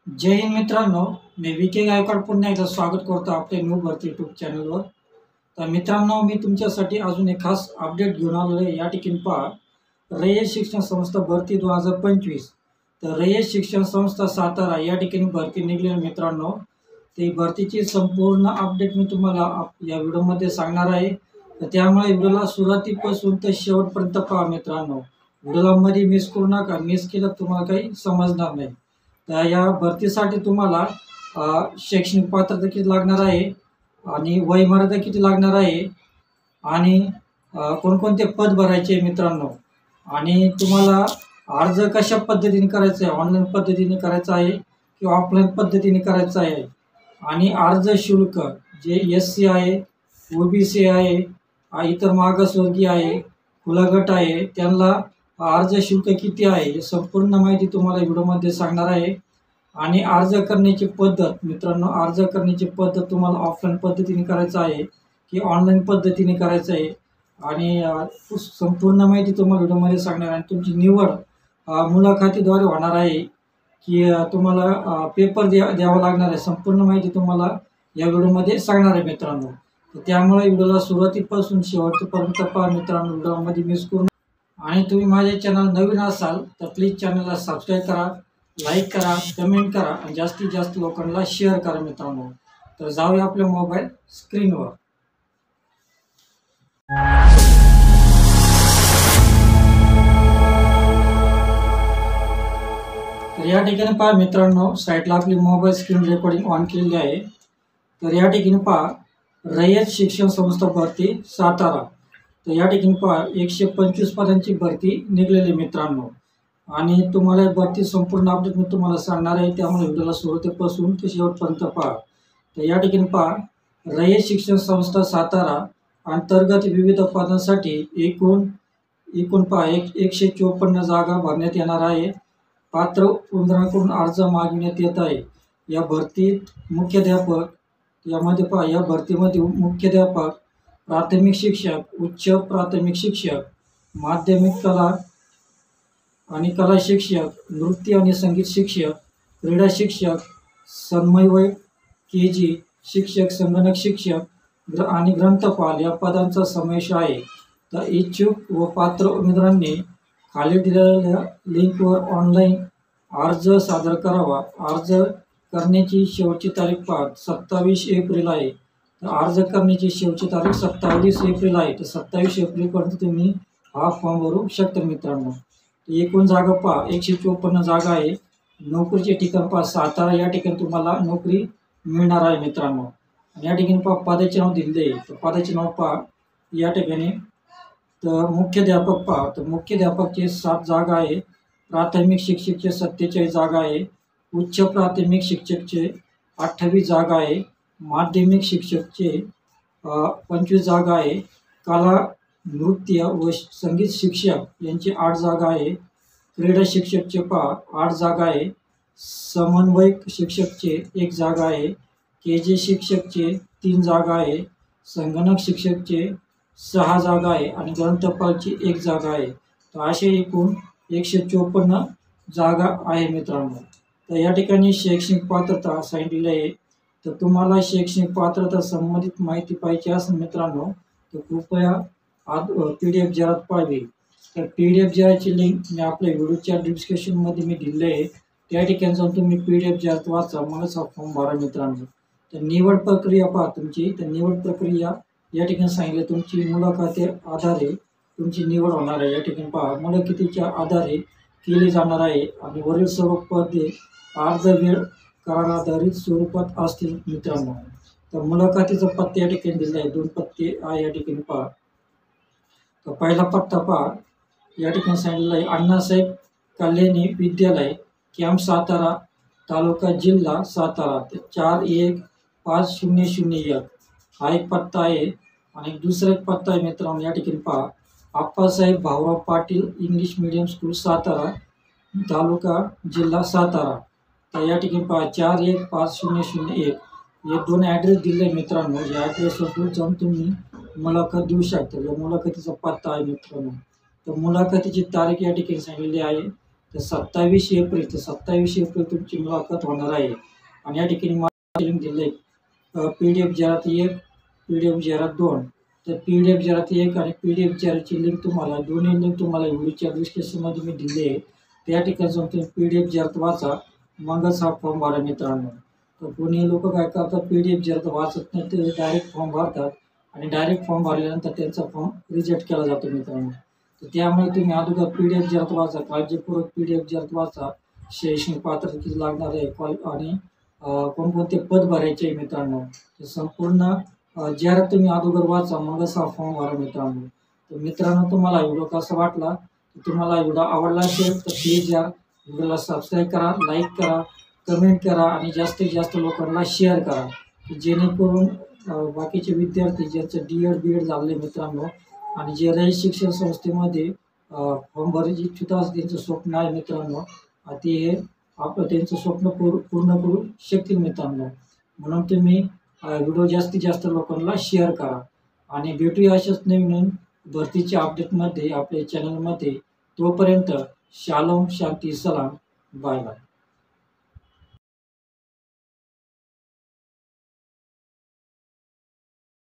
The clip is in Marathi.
जय हिंद मित्रांनो, मी विके गायकवाड पुन्हा एकदा स्वागत करतो आपल्या न्यू भरती यूट्यूब चॅनलवर। तर मित्रांनो, मी तुमच्यासाठी अजून एक खास अपडेट घेऊन आलो आहे। या ठिकाणी पहा, रयत शिक्षण संस्था भरती 2025। तर रयत शिक्षण संस्था सातारा या ठिकाणी भरती निघली मित्रांनो। ती भरतीची संपूर्ण अपडेट मी तुम्हाला या व्हिडिओमध्ये सांगणार आहे। तर त्यामुळे व्हिडिओला सुरुवातीपासून ते शेवटपर्यंत पहा मित्रांनो। व्हिडिओला मध्ये मिस करू नका, मिस केलं तुम्हाला काही समजणार नाही। तर या भरतीसाठी तुम्हाला शैक्षणिक पात्रता किती लागणार आहे आणि वयमर्यादा किती लागणार आहे आणि कोणकोणते पद भरायचे मित्रांनो, आणि तुम्हाला अर्ज कशा पद्धतीने करायचा आहे, ऑनलाईन पद्धतीने करायचा आहे किंवा ऑफलाईन पद्धतीने करायचा आहे, आणि अर्ज शुल्क जे SC आहे, OBC आहे, इतर मागासवर्गीय आहे, खुला गट आहे, त्यांना अर्ज शुल्क किती आहे हे संपूर्ण माहिती तुम्हाला व्हिडिओमध्ये सांगणार आहे। आणि अर्ज करण्याची पद्धत मित्रांनो, अर्ज करण्याची पद्धत तुम्हाला ऑफलाईन पद्धतीने करायचं आहे की ऑनलाईन पद्धतीने करायचं आहे, आणि संपूर्ण माहिती तुम्हाला व्हिडिओमध्ये सांगणार आहे। तुमची निवड मुलाखतीद्वारे होणार आहे की तुम्हाला पेपर द्यावा लागणार आहे, संपूर्ण माहिती तुम्हाला या व्हिडिओमध्ये सांगणार आहे मित्रांनो। तर त्यामुळे व्हिडिओला सुरुवातीपासून शेवटपर्यंत पहा मित्रांनो, व्हिडिओमध्ये मिस करू। आणि तुम्ही माझे चॅनल नवीन असाल तर प्लीज चॅनलला सबस्क्राईब करा, लाईक करा, कमेंट करा आणि जास्तीत जास्त लोकांना शेअर करा मित्रांनो। तर जाऊया आपल्या मोबाईल स्क्रीनवर। तर या ठिकाणी पहा मित्रांनो, साईटला आपली मोबाईल स्क्रीन रेकॉर्डिंग ऑन केलेली आहे। तर या ठिकाणी पहा, रयत शिक्षण संस्था भरती सातारा। तर या ठिकाणी पहा 125 पदांची भरती निघलेली मित्रांनो, आणि तुम्हाला भरती संपूर्ण अपडेट मी तुम्हाला सांगणार आहे, त्यामुळे व्हिडिओला सुरुवातीपासून ते शेवटपर्यंत पहा। तर या ठिकाणी पहा, रयत शिक्षण संस्था सातारा अंतर्गत विविध पदांसाठी एकूण पहा 154 जागा भरण्यात येणार आहे। पात्र उमेदवारांकडून अर्ज मागविण्यात येत आहे। या भरतीत मुख्याध्यापक यामध्ये पहा, या भरतीमध्ये मुख्याध्यापक, प्राथमिक शिक्षक, उच्च प्राथमिक शिक्षक, माध्यमिक कला आणि कला शिक्षक, नृत्य आणि संगीत शिक्षक, क्रीडा शिक्षक, समन्वयक, KG शिक्षक, संगणक शिक्षक आणि ग्रंथपाल या पदांचा समावेश आहे। तर इच्छुक व पात्र उमेदवारांनी खाली दिलेल्या लिंकवर ऑनलाईन अर्ज सादर करावा। अर्ज करण्याची शेवटची तारीख पहा 27 एप्रिल आहे। तर अर्ज करण्याची शेवटची तारीख 27 एप्रिल आहे। तर 27 एप्रिलपर्यंत तुम्ही हा फॉर्म भरू शकता मित्रांनो। एकूण जागा पहा 154 जागा आहे। नोकरीचे ठिकाण पहा सातारा या ठिकाणी तुम्हाला नोकरी मिळणार आहे मित्रांनो। या ठिकाणी पहा पदाचे नाव दिले आहे। तर पदाचे नाव पहा या ठिकाणी, तर मुख्याध्यापक पहा, तर मुख्याध्यापकचे 7 जागा आहे, प्राथमिक शिक्षकचे 47 जागा आहे, उच्च प्राथमिक शिक्षकचे 28 जागा आहे, माध्यमिक शिक्षकचे 25 जागा आहे, कला, नृत्य व संगीत शिक्षक यांचे 8 जागा आहे, क्रीडा शिक्षकचे पहा 8 जागा आहे, समन्वयक शिक्षकचे 1 जागा आहे, KG शिक्षकचे 3 जागा आहे, संगणक शिक्षकचे 6 जागा आहे आणि ग्रंथपालची 1 जागा आहे। तर असे एकूण 154 जागा आहे मित्रांनो। तर या ठिकाणी शैक्षणिक पात्रता सांगितलेली आहे। तर तुम्हाला शैक्षणिक पात्रता संबंधित माहिती पाहिजे असेल मित्रांनो, तर कृपया PDF जाहिरात पाहावी। तर PDF जाहिरातची लिंक मी आपल्या व्हिडिओच्या डिस्क्रिप्शनमध्ये मी दिली आहे, त्या ठिकाणी जाऊन तुम्ही PDF जाहिरात वाचा, मगच हा फॉर्म भरा मित्रांनो। तर निवड प्रक्रिया पहा तुमची, तर निवड प्रक्रिया या ठिकाणी सांगितले, तुमची मुलाखती आधारे तुमची निवड होणार आहे। या ठिकाणी पहा मुलाखतीच्या आधारे केली जाणार आहे आणि वरील सर्व पदे अर्ध वेळ कराराधारित स्वरूपात असतील मित्रांनो। तर मुलाखतीचा पत्ता या ठिकाणी दिला आहे, 2 पत्ते आहे या ठिकाणी पहा। तर पहिला पत्ता पहा या ठिकाणी सांगितलेला आहे, अण्णासाहेब कल्याणी विद्यालय, कॅम्प सातारा, तालुका जिल्हा सातारा, 415001 हा एक पत्ता आहे। आणि दुसरा एक पत्ता आहे मित्रांनो, या ठिकाणी पहा Appasaheb Bhaurao Patil English medium school Satara, taluka जिल्हा सातारा। तर या ठिकाणी पहा 415001 हे 2 ॲड्रेस दिले मित्रांनो। या ॲड्रेसवर जाऊन तुम्ही मुलाखत देऊ शकता। या मुलाखतीचा पत्ता आहे मित्रांनो। तर मुलाखतीची तारीख या ठिकाणी सांगितलेली आहे तर 27 एप्रिल तुमची मुलाखत होणार आहे. आणि या ठिकाणी मला लिंक दिलं आहे PDF जाहिरात 1, PDF जाहिरात 2. तर PDF जाहिरात 1 आणि PDF जाहिरातची लिंक तुम्हाला दोन्ही लिंक तुम्हाला व्हिडिओच्या डिस्क्रिप्शनमध्ये मी दिली आहे. त्या ठिकाणी जाऊन तुम्ही PDF जाहिरात वाचा, मगच हा फॉर्म भरा मित्रांनो. तर कोणी लोक काय करतात, PDF जाहिरात वाचत नाही, ते डायरेक्ट फॉर्म भरतात आणि डायरेक्ट फॉर्म भरल्यानंतर त्यांचा फॉर्म रिजेक्ट केला जातो मित्रांनो. तर त्यामुळे तुम्ही अगोदर PDF जाहिरात वाचा, काळजीपूर्वक PDF जाहिरात वाचा. शैक्षणिक पात्रता किती लागणार आहे आणि कोणकोणते पद भरायचे आहे मित्रांनो. तर संपूर्ण जाहिरात तुम्ही अगोदर वाचा, मगच हा फॉर्म भरा मित्रांनो. तर मित्रांनो, तुम्हाला व्हिडिओ कसा वाटला, तुम्हाला व्हिडिओ आवडला असेल तर प्लीज यार व्हिडिओला सबस्क्राईब करा, लाईक करा, कमेंट करा आणि जास्तीत जास्त लोकांना शेअर करा, की जेणेकरून बाकीचे विद्यार्थी ज्यांचं DED BED झाले मित्रांनो आणि जे रयत शिक्षण संस्थेमध्ये फॉर्म भरायची इच्छुक त्यांचं स्वप्न आहे मित्रांनो, ते त्यांचं स्वप्न पूर्ण करू शकतील मित्रांनो. म्हणून तुम्ही व्हिडिओ जास्तीत जास्त लोकांना शेअर करा आणि भेटूया अशाच नवीन भरतीच्या अपडेटमध्ये आपल्या चॅनलमध्ये. तोपर्यंत शालोम, शांती, सलाम, बाय बाय.